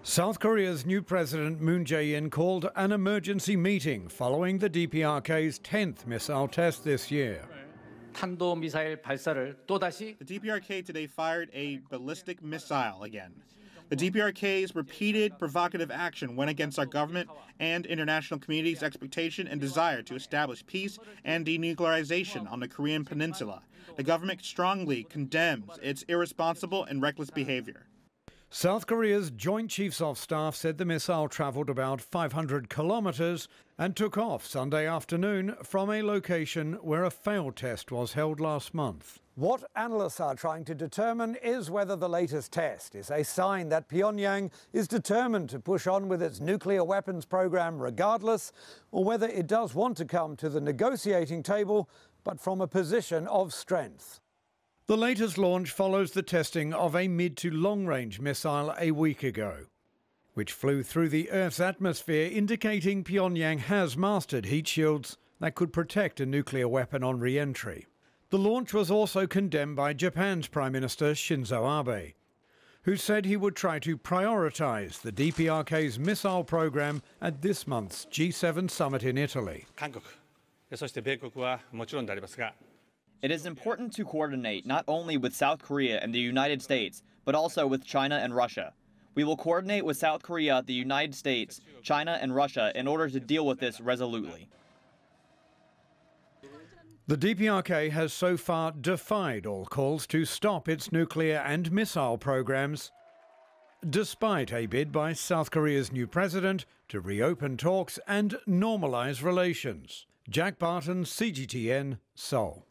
South Korea's new president Moon Jae-in called an emergency meeting following the DPRK's 10th missile test this year. 탄도미사일 발사를 또다시 The DPRK today fired a ballistic missile again. The DPRK's repeated provocative action went against our government and international community's expectation and desire to establish peace and denuclearization on the Korean peninsula. The government strongly condemns its irresponsible and reckless behavior. South Korea's Joint Chiefs of Staff said the missile traveled about 500 kilometers and took off Sunday afternoon from a location where a failed test was held last month. What analysts are trying to determine is whether the latest test is a sign that Pyongyang is determined to push on with its nuclear weapons program regardless, or whether it does want to come to the negotiating table, but from a position of strength. The latest launch follows the testing of a mid to long-range missile a week ago, which flew through the Earth's atmosphere, indicating Pyongyang has mastered heat shields that could protect a nuclear weapon on re-entry. The launch was also condemned by Japan's Prime Minister Shinzo Abe, who said he would try to prioritize the DPRK's missile program at this month's G7 summit in Italy. It is important to coordinate not only with South Korea and the United States, but also with China and Russia. We will coordinate with South Korea, the United States, China, and Russia in order to deal with this resolutely. The DPRK has so far defied all calls to stop its nuclear and missile programs, despite a bid by South Korea's new president to reopen talks and normalize relations. Jack Barton, CGTN, Seoul.